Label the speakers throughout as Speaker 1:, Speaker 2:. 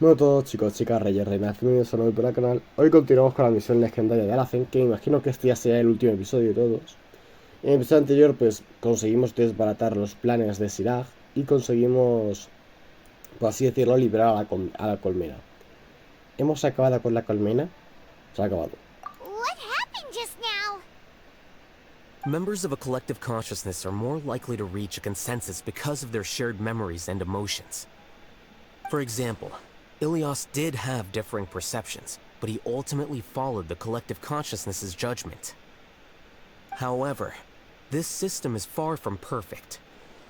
Speaker 1: Bueno a todos chicos, chicas, reyes, reinas, bienvenidos a un nuevo video al canal. Hoy continuamos con la misión legendaria de Alhacén, que me imagino que este ya sea el último episodio de todos. En el episodio anterior pues conseguimos desbaratar los planes de Siraj y conseguimos, por así decirlo, liberar a la colmena. ¿Hemos acabado con la colmena? Se ha acabado.
Speaker 2: What happened just now?
Speaker 3: Members of a collective consciousness are more likely to reach a consensus because of their shared memories and emotions. For example, Ilias did have differing perceptions, but he ultimately followed the collective consciousness's judgment. However, this system is far from perfect.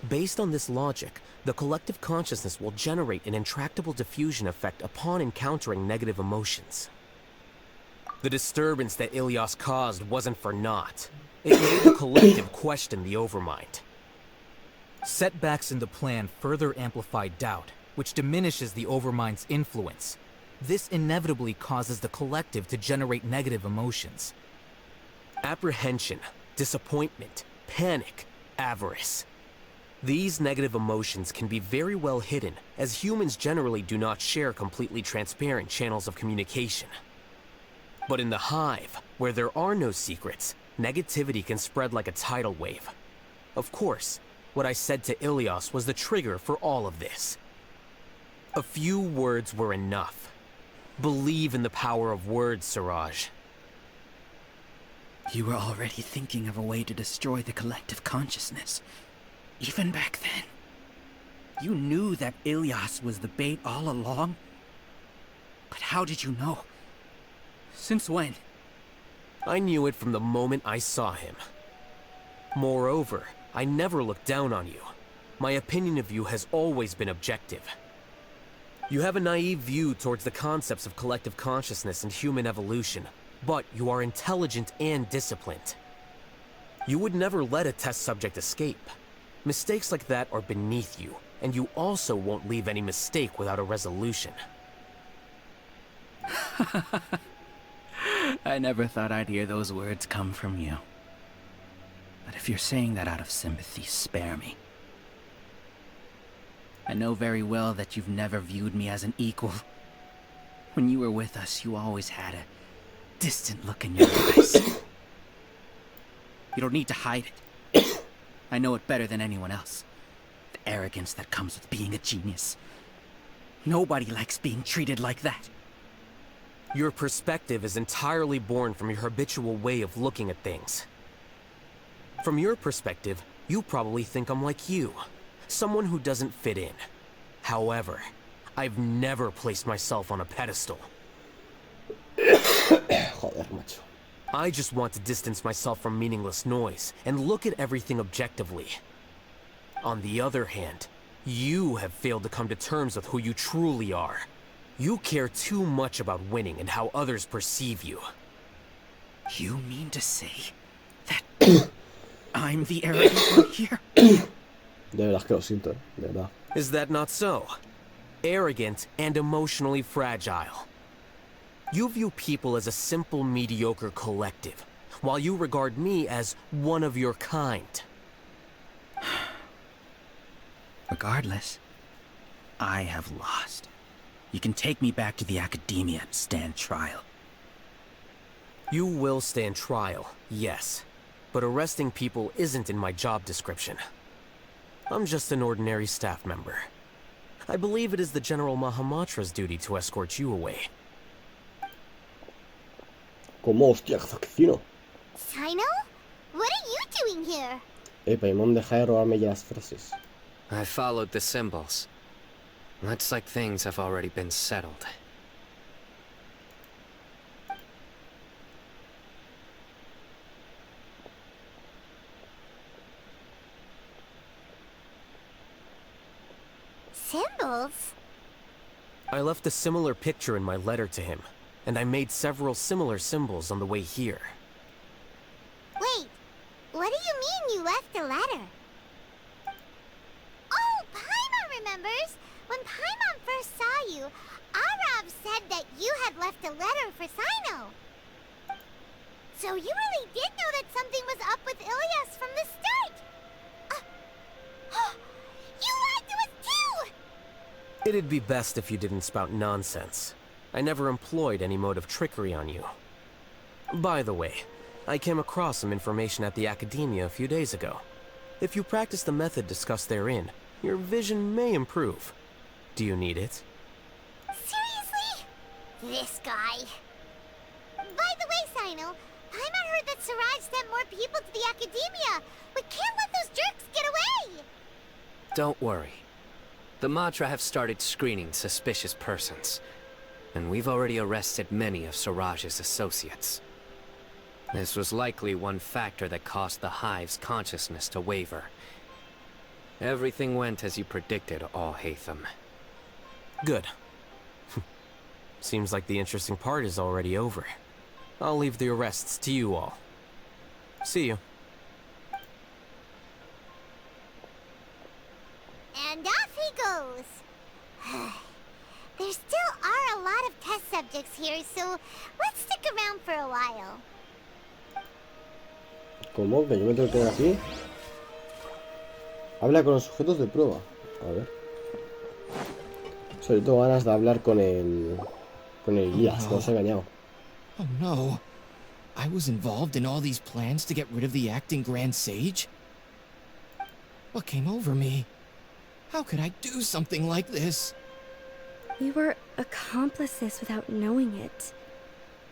Speaker 3: Based on this logic, the collective consciousness will generate an intractable diffusion effect upon encountering negative emotions. The disturbance that Ilias caused wasn't for naught. It made the collective question the overmind.
Speaker 4: Setbacks in the plan further amplify doubt, which diminishes the overmind's influence. This inevitably causes the collective to generate negative emotions.
Speaker 3: Apprehension, disappointment, panic, avarice. These negative emotions can be very well hidden, as humans generally do not share completely transparent channels of communication. But in the hive, where there are no secrets, negativity can spread like a tidal wave. Of course, what I said to Ilias was the trigger for all of this. A few words were enough. Believe in the power of words, Siraj.
Speaker 5: You were already thinking of a way to destroy the collective consciousness. Even back then. You knew that Ilias was the bait all along? But how did you know? Since when?
Speaker 3: I knew it from the moment I saw him. Moreover, I never looked down on you. My opinion of you has always been objective. You have a naive view towards the concepts of collective consciousness and human evolution, but you are intelligent and disciplined. You would never let a test subject escape. Mistakes like that are beneath you, and you also won't leave any mistake without a resolution.
Speaker 5: I never thought I'd hear those words come from you. But if you're saying that out of sympathy, spare me. I know very well that you've never viewed me as an equal. When you were with us, you always had a distant look in your eyes. You don't need to hide it. I know it better than anyone else. The arrogance that comes with being a genius. Nobody likes being treated like that.
Speaker 3: Your perspective is entirely born from your habitual way of looking at things. From your perspective, you probably think I'm like you. Someone who doesn't fit in. However, I've never placed myself on a pedestal.
Speaker 1: Joder, macho.
Speaker 3: I just want to distance myself from meaningless noise and look at everything objectively. On the other hand, you have failed to come to terms with who you truly are. You care too much about winning and how others perceive you.
Speaker 5: You mean to say that I'm the arrogant one here?
Speaker 1: De verdad que lo siento, de verdad.
Speaker 3: Is that not so? Arrogant and emotionally fragile. You view people as a simple, mediocre collective, while you regard me as one of your kind.
Speaker 5: Regardless, I have lost. You can take me back to the academia and stand trial.
Speaker 3: You will stand trial, yes. But arresting people isn't in my job description. I'm just an ordinary staff member. I believe it is the General Mahamatra's duty to escort you away.
Speaker 1: ¿Cómo? Hostia, qué fino.
Speaker 2: Sino? What are you doing here?
Speaker 1: Paimon, deja de robarme ya las frases.
Speaker 6: I followed the symbols. Looks like things have already been settled.
Speaker 2: Symbols?
Speaker 3: I left a similar picture in my letter to him, and I made several similar symbols on the way here.
Speaker 2: Wait, what do you mean you left a letter? Oh, Paimon remembers! When Paimon first saw you, Arav said that you had left a letter for Sino. So you really did know that something was up with Ilias from the start! You lied to us too!
Speaker 3: It'd be best if you didn't spout nonsense. I never employed any mode of trickery on you. By the way, I came across some information at the Academia a few days ago. If you practice the method discussed therein, your vision may improve. Do you need it?
Speaker 2: Seriously? This guy. By the way, Sino, Paimon heard that Siraj sent more people to the Academia. We can't let those jerks get away!
Speaker 6: Don't worry. The Madra have started screening suspicious persons, and we've already arrested many of Siraj's associates. This was likely one factor that caused the Hive's consciousness to waver. Everything went as you predicted, Alhacén.
Speaker 3: Good. Seems like the interesting part is already over. I'll leave the arrests to you all. See you.
Speaker 2: And off he goes. There still are a lot of test subjects here, so let's stick around for a while.
Speaker 1: ¿Cómo? ¿Que yo me tengo que quedar aquí? Habla con los sujetos de prueba. A ver. Sobre todo ganas de hablar con el guía, que os he engañado.
Speaker 7: Oh no. I was involved in all these plans to get rid of the acting Grand Sage? What came over me? How could I do something like this?
Speaker 8: We were accomplices without knowing it.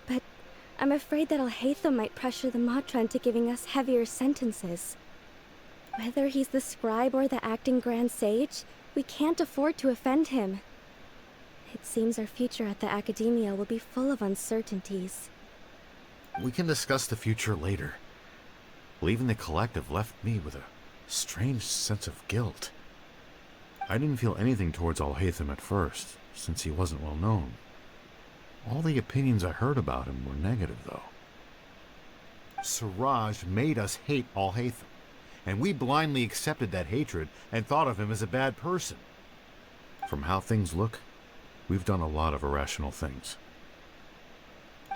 Speaker 8: But I'm afraid that Alhacén might pressure the Madra into giving us heavier sentences. Whether he's the scribe or the acting Grand Sage, we can't afford to offend him. It seems our future at the Academia will be full of uncertainties.
Speaker 9: We can discuss the future later. Leaving the collective left me with a strange sense of guilt. I didn't feel anything towards Alhacén at first, since he wasn't well known. All the opinions I heard about him were negative, though. Siraj made us hate Alhacén, and we blindly accepted that hatred and thought of him as a bad person. From how things look, we've done a lot of irrational things.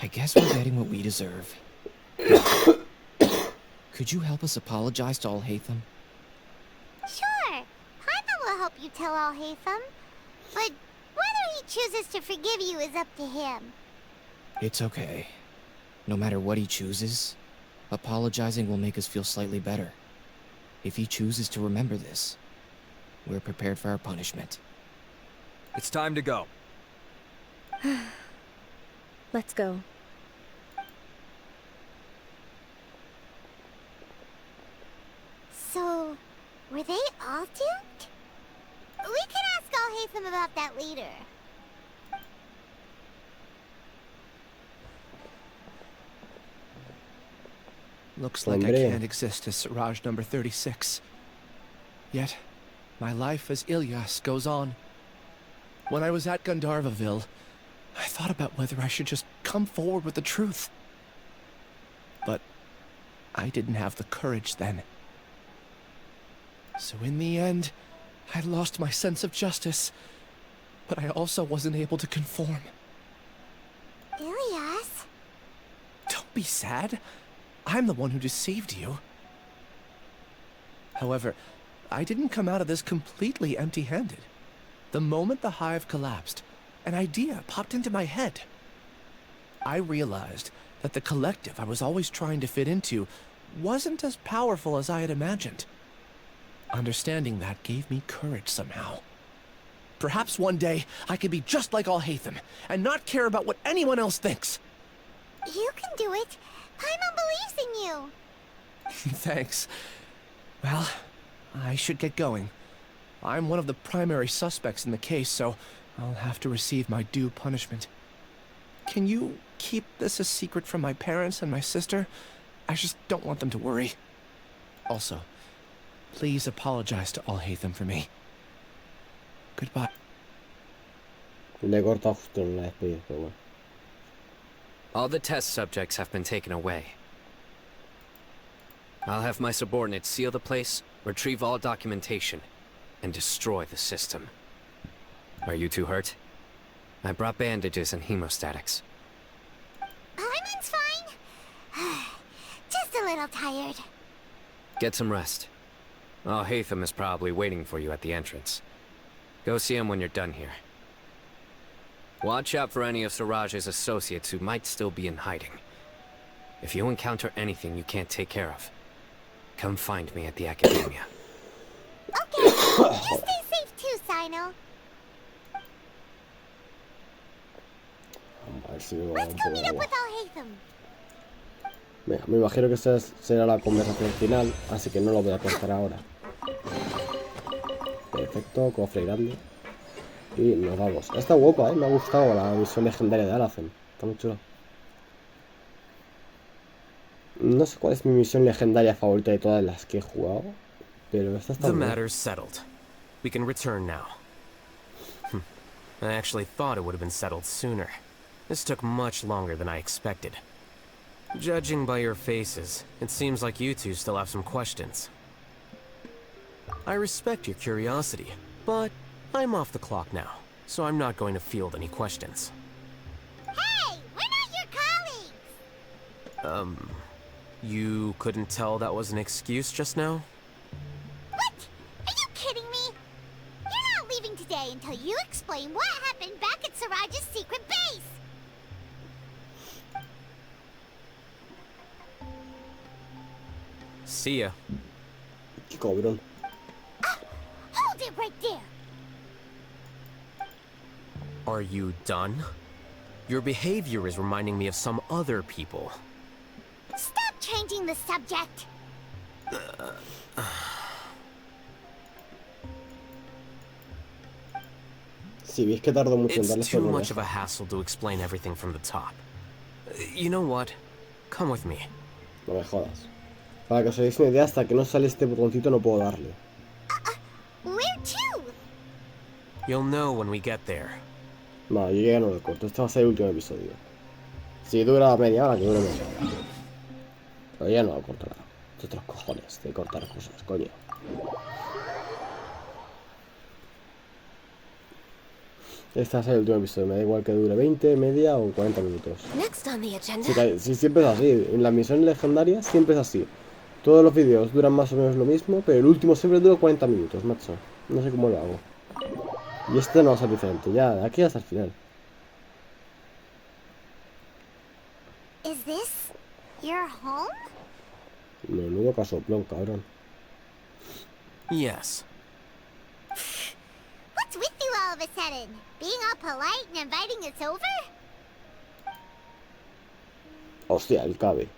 Speaker 7: I guess we're getting what we deserve. Could you help us apologize to Alhacén?
Speaker 2: Sure, Paimon will help you tell Alhacén. But whether he chooses to forgive you is up to him.
Speaker 7: It's okay. No matter what he chooses, apologizing will make us feel slightly better. If he chooses to remember this, we're prepared for our punishment.
Speaker 10: It's time to go.
Speaker 8: Let's go.
Speaker 2: So, were they all duped? We can ask Alhacén about that later.
Speaker 11: Looks like I
Speaker 1: Hombre.
Speaker 11: can't exist as Siraj number 36. Yet, my life as Ilyas goes on. When I was at Gandharvaville, I thought about whether I should just come forward with the truth. But I didn't have the courage then. So in the end, I lost my sense of justice, but I also wasn't able to conform.
Speaker 2: Ilyas?
Speaker 11: Don't be sad. I'm the one who deceived you. However, I didn't come out of this completely empty-handed. The moment the hive collapsed, an idea popped into my head. I realized that the collective I was always trying to fit into wasn't as powerful as I had imagined. Understanding that gave me courage somehow. Perhaps one day I could be just like Alhacén and not care about what anyone else thinks.
Speaker 2: You can do it. Paimon believes in you.
Speaker 11: Thanks. Well, I should get going. I'm one of the primary suspects in the case, so I'll have to receive my due punishment. Can you keep this a secret from my parents and my sister? I just don't want them to worry. Also, please apologize to Alhacén for me. Goodbye.
Speaker 1: Le he cortado justo en la despedida, pero bueno.
Speaker 6: All the test subjects have been taken away. I'll have my subordinates seal the place, retrieve all documentation, and destroy the system. Are you too hurt? I brought bandages and hemostatics.
Speaker 2: Paimon's fine. Just a little tired.
Speaker 6: Get some rest. Alhacén is probably waiting for you at the entrance. Go see him when you're done here. Watch out for any of Siraj's associates who might still be in hiding. If you encounter anything you can't take care of, come find me at the academia.
Speaker 2: Okay, you stay safe too, Sino.
Speaker 1: A ver si me va
Speaker 2: Let's
Speaker 1: un
Speaker 2: go meet up
Speaker 1: poco.
Speaker 2: with Alhacén.
Speaker 1: Venga, me imagino que esa será la conversación final, así que no lo voy a cortar ahora. Perfecto, cofre grande. Y nos vamos. Está guapa, me ha gustado la misión legendaria de Alhacén. Está muy chula. No sé cuál es mi misión legendaria favorita de todas las que he jugado, pero esta está
Speaker 3: The
Speaker 1: buena.
Speaker 3: matter's settled. We can return now. I actually thought it would have been settled sooner. This took much longer than I expected. Judging by your faces, it seems like you two still have some questions. I respect your curiosity, but I'm off the clock now, so I'm not going to field any questions.
Speaker 2: Hey, we're not your colleagues.
Speaker 3: You couldn't tell that was an excuse just now?
Speaker 2: What? Are you kidding me? You're not leaving today until you explain what happened back at Siraj's secret base.
Speaker 3: See ya.
Speaker 1: Qué cabrón.
Speaker 2: Hold it right there.
Speaker 3: Are you done? Your behavior is reminding me of some other people.
Speaker 2: Stop changing the subject.
Speaker 1: Si veis que tardo mucho en darle
Speaker 3: It's too
Speaker 1: este
Speaker 3: much of a hassle to explain everything from the top. You know what? Come with me.
Speaker 1: No me jodas. Para que os hagáis una idea, hasta que no sale este botoncito no puedo darle.
Speaker 2: Where to?
Speaker 3: You'll know when we get there.
Speaker 1: No, yo ya no lo corto. Este va a ser el último episodio. Si dura media hora, que dure media hora. Pero ya no lo corto nada. Otros cojones de cortar cosas, coño. Este va a ser el último episodio. Me da igual que dure 20, media o 40 minutos.
Speaker 8: Next on the agenda.
Speaker 1: Sí, siempre es así. En las misiones legendarias siempre es así. Todos los vídeos duran más o menos lo mismo, pero el último siempre dura 40 minutos, macho. No sé cómo lo hago. Y este no va a ser diferente, ya, de aquí hasta el final.
Speaker 2: Is this your home?
Speaker 1: Menudo casoplón, cabrón.
Speaker 3: Yes.
Speaker 2: What's with you all of a sudden? Being all polite and inviting us over?
Speaker 1: Hostia, el cabe.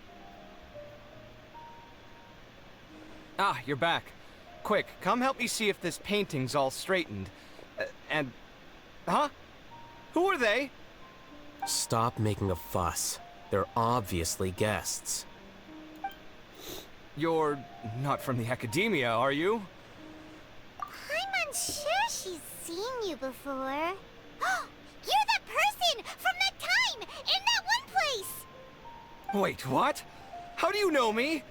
Speaker 11: Ah, you're back. Quick, come help me see if this painting's all straightened. And... Huh? Who are they?
Speaker 3: Stop making a fuss. They're obviously guests.
Speaker 11: You're not from the academia, are you?
Speaker 2: I'm unsure she's seen you before. You're the person from that time in that one place!
Speaker 11: Wait, what? How do you know me?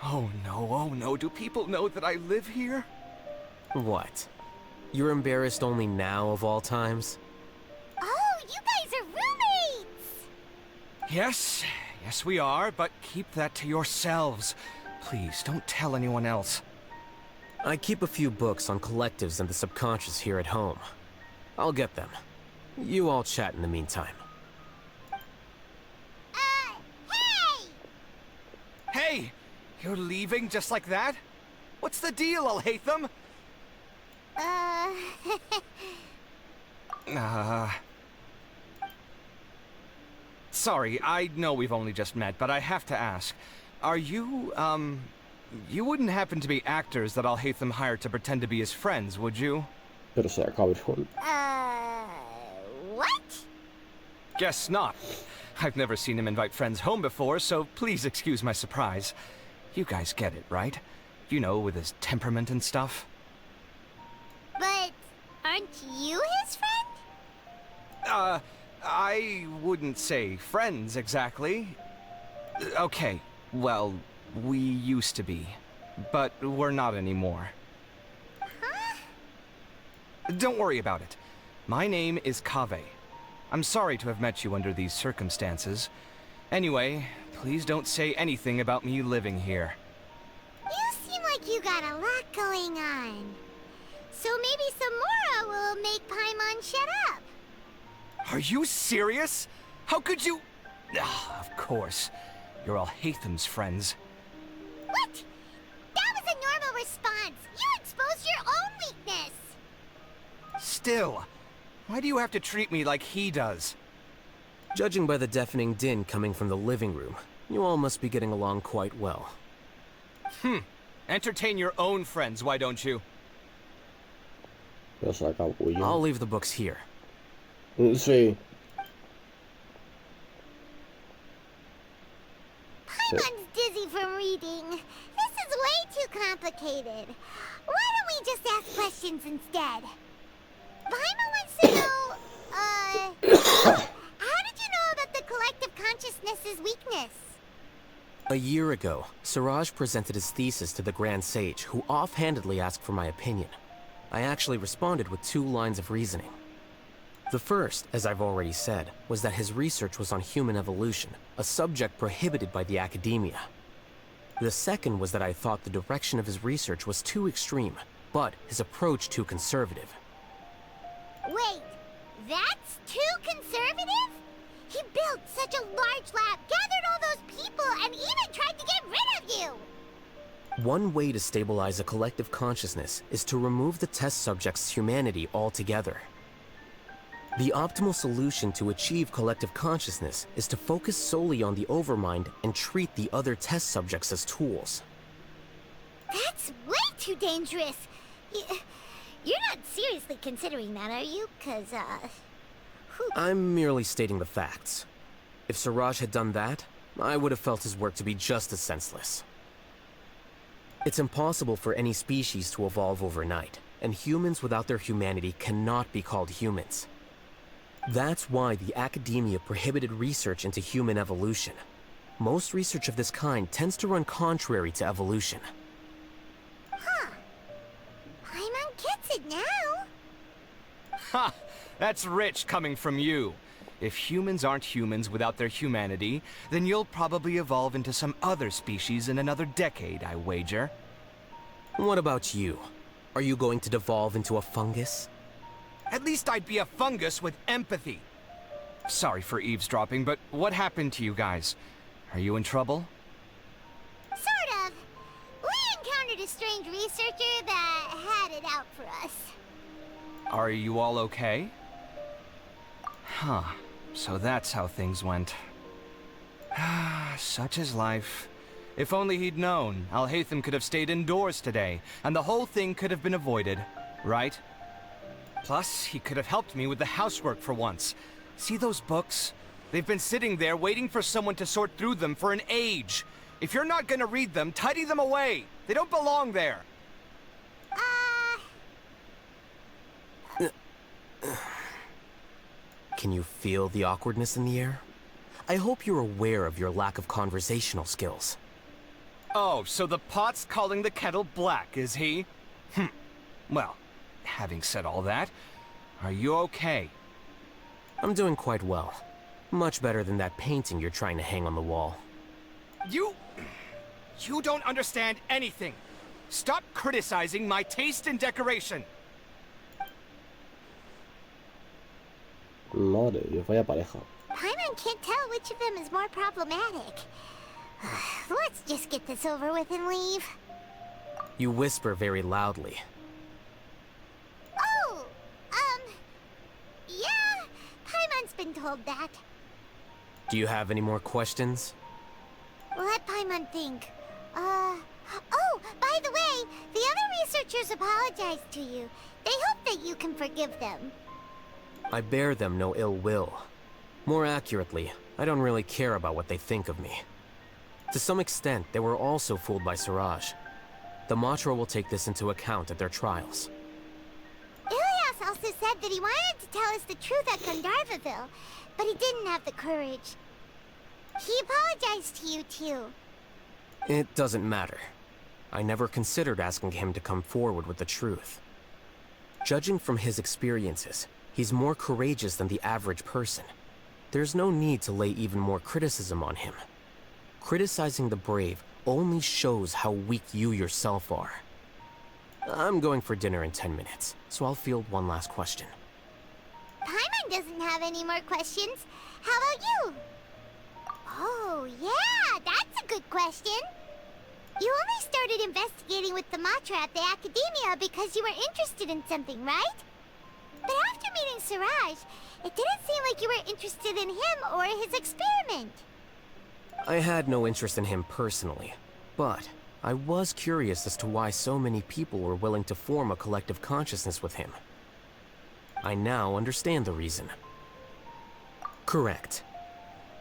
Speaker 11: Oh no, do people know that I live here?
Speaker 3: What? You're embarrassed only now of all times?
Speaker 2: Oh, you guys are roommates!
Speaker 11: Yes, we are, but keep that to yourselves. Please, don't tell anyone else.
Speaker 3: I keep a few books on collectives and the subconscious here at home. I'll get them. You all chat in the meantime.
Speaker 2: Hey!
Speaker 11: Hey! You're leaving just like that? What's the deal, Alhacén? Sorry, I know we've only just met, but I have to ask. Are you, you wouldn't happen to be actors that Alhacén hired to pretend to be his friends, would you?
Speaker 1: Pero sea cabrón.
Speaker 2: What?
Speaker 11: Guess not. I've never seen him invite friends home before, so please excuse my surprise. You guys get it, right? You know, with his temperament and stuff.
Speaker 2: But aren't you his friend?
Speaker 11: I wouldn't say friends exactly. Okay, well, we used to be, but we're not anymore.
Speaker 2: Huh?
Speaker 11: Don't worry about it. My name is Kaveh. I'm sorry to have met you under these circumstances. Anyway, please don't say anything about me living here.
Speaker 2: You seem like you got a lot going on. So maybe Samora will make Paimon shut up.
Speaker 10: Are you serious? How could you... Ah, of course. You're Alhaitham's friends.
Speaker 2: What? That was a normal response. You exposed your own weakness.
Speaker 10: Still, why do you have to treat me like he does?
Speaker 3: Judging by the deafening din coming from the living room, you all must be getting along quite well.
Speaker 10: Entertain your own friends, why don't you?
Speaker 1: Lo saca Puyo.
Speaker 3: I'll leave the books here.
Speaker 1: Sí.
Speaker 2: Paimon's dizzy from reading. This is way too complicated. Why don't we just ask questions instead? Paimon wants to know, how did you know about the collective consciousness's weakness?
Speaker 3: A year ago, Siraj presented his thesis to the Grand Sage, who offhandedly asked for my opinion. I actually responded with 2 lines of reasoning. The first, as I've already said, was that his research was on human evolution, a subject prohibited by the academia. The second was that I thought the direction of his research was too extreme, but his approach too conservative.
Speaker 2: Wait, that's too conservative? He built such a large lab, gathered all those people, and even tried to get rid of you!
Speaker 3: One way to stabilize a collective consciousness is to remove the test subject's humanity altogether. The optimal solution to achieve collective consciousness is to focus solely on the overmind and treat the other test subjects as tools.
Speaker 2: That's way too dangerous! You're not seriously considering that, are you? 'Cause,
Speaker 3: I'm merely stating the facts. If Siraj had done that, I would have felt his work to be just as senseless. It's impossible for any species to evolve overnight, and humans without their humanity cannot be called humans. That's why the academia prohibited research into human evolution. Most research of this kind tends to run contrary to evolution.
Speaker 2: Huh. Paimon gets it now.
Speaker 10: Ha! That's rich coming from you. If humans aren't humans without their humanity, then you'll probably evolve into some other species in another decade, I wager.
Speaker 3: What about you? Are you going to devolve into a fungus?
Speaker 10: At least I'd be a fungus with empathy. Sorry for eavesdropping, but what happened to you guys? Are you in trouble?
Speaker 2: Sort of. We encountered a strange researcher that had it out for us.
Speaker 10: Are you all okay? Huh. So that's how things went. Such is life. If only he'd known, Alhaitham could have stayed indoors today, and the whole thing could have been avoided, right? Plus, he could have helped me with the housework for once. See those books? They've been sitting there waiting for someone to sort through them for an age. If you're not gonna read them, tidy them away. They don't belong there.
Speaker 3: Can you feel the awkwardness in the air? I hope you're aware of your lack of conversational skills.
Speaker 10: Oh, so the pot's calling the kettle black, is he? Well, having said all that, are you okay?
Speaker 3: I'm doing quite well. Much better than that painting you're trying to hang on the wall.
Speaker 10: You don't understand anything. Stop criticizing my taste in decoration.
Speaker 1: Madre, Dios, vaya pareja.
Speaker 2: Paimon can't tell which of them is more problematic. Let's just get this over with and leave.
Speaker 3: You whisper very loudly.
Speaker 2: Oh, yeah, Paimon's been told that.
Speaker 3: Do you have any more questions?
Speaker 2: Let Paimon think. Oh, by the way, the other researchers apologized to you. They hope that you can forgive them.
Speaker 3: I bear them no ill will. More accurately, I don't really care about what they think of me. To some extent, they were also fooled by Siraj. The Matra will take this into account at their trials.
Speaker 2: Ilias also said that he wanted to tell us the truth at Gandharvaville, but he didn't have the courage. He apologized to you too.
Speaker 3: It doesn't matter. I never considered asking him to come forward with the truth. Judging from his experiences, he's more courageous than the average person. There's no need to lay even more criticism on him. Criticizing the brave only shows how weak you yourself are. I'm going for dinner in 10 minutes, so I'll field one last question.
Speaker 2: Paimon doesn't have any more questions. How about you? Oh, yeah, that's a good question. You only started investigating with the Matra at the Academia because you were interested in something, right? But after meeting Siraj, it didn't seem like you were interested in him or his experiment.
Speaker 3: I had no interest in him personally, but I was curious as to why so many people were willing to form a collective consciousness with him. I now understand the reason. Correct.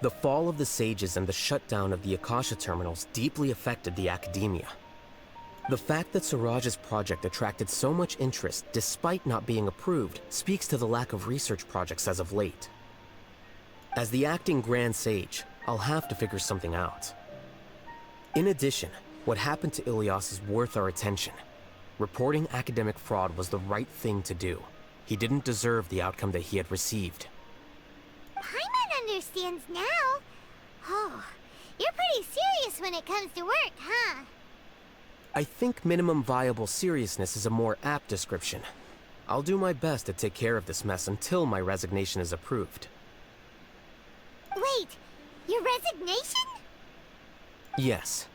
Speaker 3: The fall of the sages and the shutdown of the Akasha terminals deeply affected the Academia. The fact that Siraj's project attracted so much interest despite not being approved speaks to the lack of research projects as of late. As the acting Grand Sage, I'll have to figure something out. In addition, what happened to Ilias is worth our attention. Reporting academic fraud was the right thing to do. He didn't deserve the outcome that he had received.
Speaker 2: Paimon understands now. Oh, you're pretty serious when it comes to work, huh?
Speaker 3: I think minimum viable seriousness is a more apt description. I'll do my best to take care of this mess until my resignation is approved.
Speaker 2: Wait, your resignation?
Speaker 3: Yes.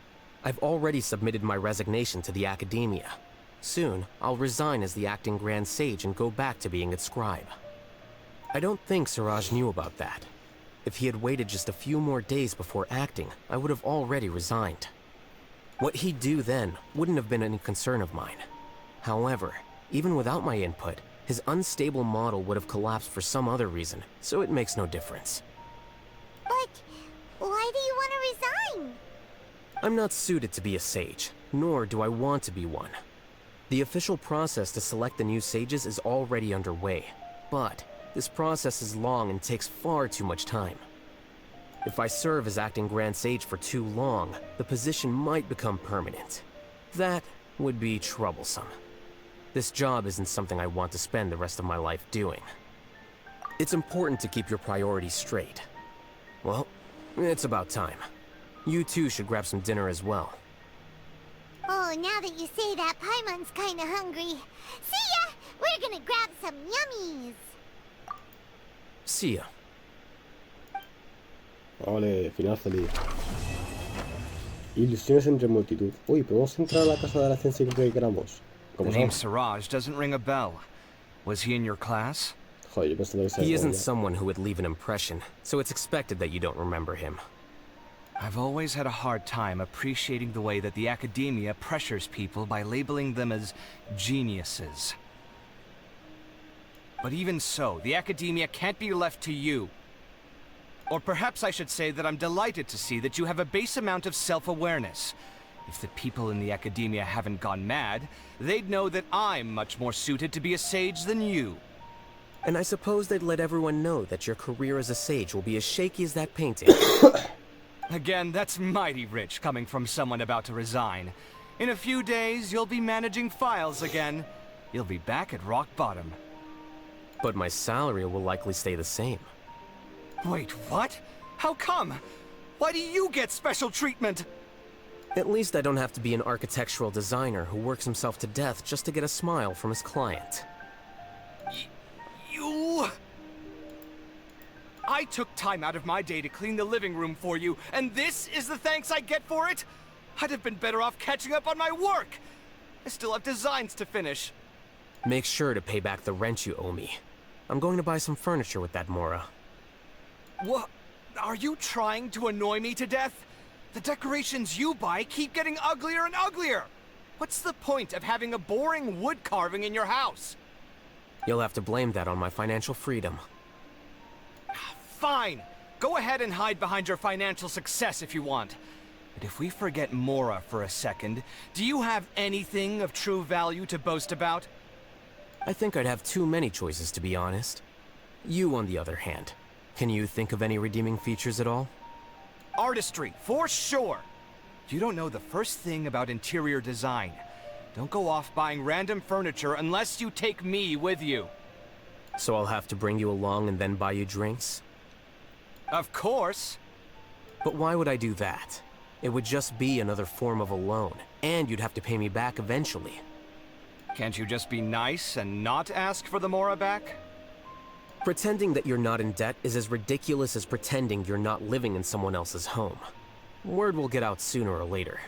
Speaker 3: I've already submitted my resignation to the Academia. Soon, I'll resign as the acting Grand Sage and go back to being its scribe. I don't think Siraj knew about that. If he had waited just a few more days before acting, I would have already resigned. What he'd do then wouldn't have been any concern of mine. However, even without my input, his unstable model would have collapsed for some other reason, so it makes no difference.
Speaker 2: But why do you want to resign?
Speaker 3: I'm not suited to be a sage, nor do I want to be one. The official process to select the new sages is already underway, but this process is long and takes far too much time. If I serve as acting Grand Sage for too long, the position might become permanent. That would be troublesome. This job isn't something I want to spend the rest of my life doing. It's important to keep your priorities straight. Well, it's about time. You two should grab some dinner as well.
Speaker 2: Oh, now that you say that, Paimon's kinda hungry. See ya! We're gonna grab some yummies!
Speaker 3: See ya.
Speaker 1: Vale, final feliz. Ilusiones entre multitud. Uy, ¿podemos entrar a la casa de Alhacén siempre que queramos?
Speaker 10: The name Siraj doesn't ring a bell. Was he in your class?
Speaker 1: Joder, yo pensaba que se
Speaker 3: He isn't
Speaker 1: acordaba.
Speaker 3: someone who would leave an impression, so it's expected that you don't remember him.
Speaker 10: I've always had a hard time appreciating the way that the Academia pressures people by labeling them as geniuses. But even so, the Academia can't be left to you. Or perhaps I should say that I'm delighted to see that you have a base amount of self-awareness. If the people in the Academia haven't gone mad, they'd know that I'm much more suited to be a sage than you.
Speaker 3: And I suppose they'd let everyone know that your career as a sage will be as shaky as that painting.
Speaker 10: Again, that's mighty rich coming from someone about to resign. In a few days, you'll be managing files again. You'll be back at rock bottom.
Speaker 3: But my salary will likely stay the same.
Speaker 10: Wait, what? How come? Why do you get special treatment?
Speaker 3: At least I don't have to be an architectural designer who works himself to death just to get a smile from his client.
Speaker 10: You... I took time out of my day to clean the living room for you, and this is the thanks I get for it? I'd have been better off catching up on my work. I still have designs to finish.
Speaker 3: Make sure to pay back the rent you owe me. I'm going to buy some furniture with that Mora.
Speaker 10: What? Are you trying to annoy me to death? The decorations you buy keep getting uglier and uglier. What's the point of having a boring wood carving in your house?
Speaker 3: You'll have to blame that on my financial freedom.
Speaker 10: Fine. Go ahead and hide behind your financial success if you want. But if we forget Mora for a second, do you have anything of true value to boast about?
Speaker 3: I think I'd have too many choices, to be honest. You, on the other hand, can you think of any redeeming features at all?
Speaker 10: Artistry, for sure. You don't know the first thing about interior design. Don't go off buying random furniture unless you take me with you.
Speaker 3: So I'll have to bring you along and then buy you drinks?
Speaker 10: Of course.
Speaker 3: But why would I do that? It would just be another form of a loan, and you'd have to pay me back eventually.
Speaker 10: Can't you just be nice and not ask for the Mora back?
Speaker 3: Pretending that you're not in debt is as ridiculous as pretending you're not living in someone else's home. Word will get out sooner or later.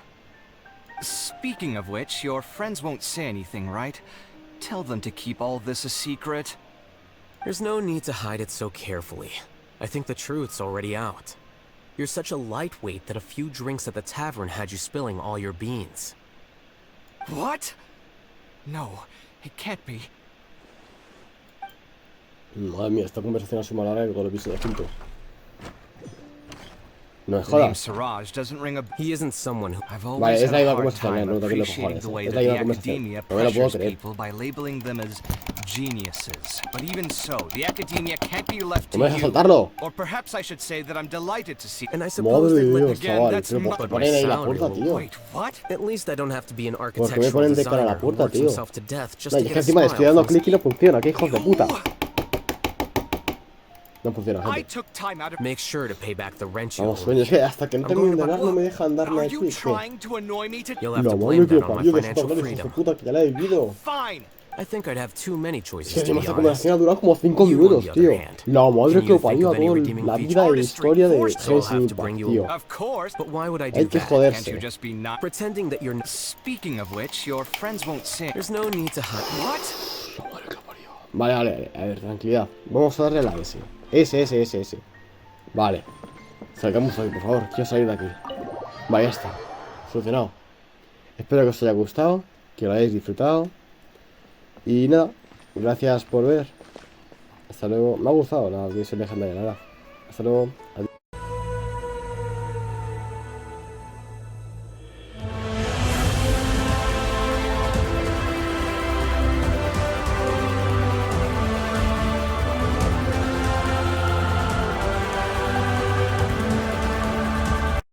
Speaker 10: Speaking of which, your friends won't say anything, right? Tell them to keep all this a secret.
Speaker 3: There's no need to hide it so carefully. I think the truth's already out. You're such a lightweight that a few drinks at the tavern had you spilling all your beans.
Speaker 10: What? No, it can't be.
Speaker 1: Madre mía, esta conversación ha sido más larga que todo el episodio juntos. No me
Speaker 10: The name
Speaker 1: jodas.
Speaker 10: Siraj doesn't ring a...
Speaker 3: He isn't someone who...
Speaker 10: I've
Speaker 1: Vale,
Speaker 10: always
Speaker 1: es
Speaker 10: had
Speaker 1: la
Speaker 10: a
Speaker 1: misma
Speaker 10: hard
Speaker 1: conversación,
Speaker 10: time
Speaker 1: no te quiero
Speaker 10: appreciating
Speaker 1: cojones.
Speaker 10: the way
Speaker 1: Es
Speaker 10: that
Speaker 1: la
Speaker 10: the
Speaker 1: misma conversación.
Speaker 10: academia
Speaker 1: No me lo puedo
Speaker 10: pressures
Speaker 1: creer.
Speaker 10: people by labeling them as geniuses. But even so, the academia can't be left
Speaker 1: No
Speaker 10: to
Speaker 1: me dejas
Speaker 10: you.
Speaker 1: soltarlo.
Speaker 10: Or perhaps I should say that I'm delighted to see...
Speaker 3: And I suppose
Speaker 1: Madre
Speaker 3: they
Speaker 1: de
Speaker 3: let
Speaker 1: Dios,
Speaker 10: again,
Speaker 1: chaval.
Speaker 10: that's
Speaker 1: Pero ¿por
Speaker 10: not
Speaker 1: qué
Speaker 3: but
Speaker 1: ponen ahí la
Speaker 3: my
Speaker 1: puerta,
Speaker 3: salary
Speaker 1: tío?
Speaker 10: Wait, what?
Speaker 3: At least I don't have to be an
Speaker 1: ¿Por qué me
Speaker 3: architectural
Speaker 1: ponen de cara a
Speaker 3: designer
Speaker 1: la
Speaker 3: who
Speaker 1: puerta,
Speaker 3: works
Speaker 1: tío?
Speaker 3: himself to death just
Speaker 1: No,
Speaker 3: to
Speaker 1: y es
Speaker 3: get
Speaker 1: que
Speaker 3: a
Speaker 1: encima le
Speaker 3: smile
Speaker 1: estoy dando
Speaker 3: from
Speaker 1: clic y no funciona. ¡Qué hijos de puta! No funciona,
Speaker 10: I
Speaker 1: gente.
Speaker 10: took time out of...
Speaker 3: Make sure to pay back the rent you
Speaker 1: Vamos,
Speaker 3: owe
Speaker 1: coño,
Speaker 3: me.
Speaker 1: es que hasta que no
Speaker 3: I'm
Speaker 1: terminen
Speaker 3: going
Speaker 1: de
Speaker 3: to
Speaker 1: hablar no me dejan darle
Speaker 10: Are
Speaker 1: al
Speaker 10: you
Speaker 1: clic.
Speaker 10: trying to annoy me to...
Speaker 3: You'll have
Speaker 1: La
Speaker 3: to
Speaker 1: madre
Speaker 3: blame
Speaker 1: que
Speaker 3: that
Speaker 1: lo
Speaker 3: on my
Speaker 1: parió, de
Speaker 3: financial
Speaker 1: hijos de
Speaker 3: freedom.
Speaker 1: puta que ya la he vivido.
Speaker 10: Fine.
Speaker 3: I think I'd have too many
Speaker 1: Es que
Speaker 3: choices, to
Speaker 1: encima
Speaker 3: be
Speaker 1: esta
Speaker 3: honest.
Speaker 1: conversación ha durado como 5
Speaker 3: You,
Speaker 1: minutos,
Speaker 3: on the
Speaker 1: tío.
Speaker 3: other hand,
Speaker 1: La madre
Speaker 3: can
Speaker 1: que
Speaker 3: you
Speaker 1: lo
Speaker 3: think
Speaker 1: parió
Speaker 3: of
Speaker 1: a
Speaker 3: any
Speaker 1: toda
Speaker 3: redeeming
Speaker 1: la
Speaker 3: features?
Speaker 1: vida e historia de
Speaker 3: So I'll
Speaker 1: Genshin
Speaker 3: have to bring you
Speaker 1: tío.
Speaker 3: over.
Speaker 10: Of course.
Speaker 3: But why would I do
Speaker 1: Hay que
Speaker 3: that?
Speaker 10: Can't you
Speaker 1: joderse.
Speaker 10: just be not...
Speaker 3: Pretending that you're...
Speaker 10: Speaking of which, your friends won't sing.
Speaker 3: There's no need to hide...
Speaker 10: What?
Speaker 1: Vale, vale, a ver, tranquilidad. Vamos a darle la S. S. Vale. Salgamos aquí, por favor. Quiero salir de aquí. Vale, ya está. Solucionado. Espero que os haya gustado, que lo hayáis disfrutado. Y nada, gracias por ver. Hasta luego. Me ha gustado la misión legendaria, la verdad. Hasta luego. Adiós.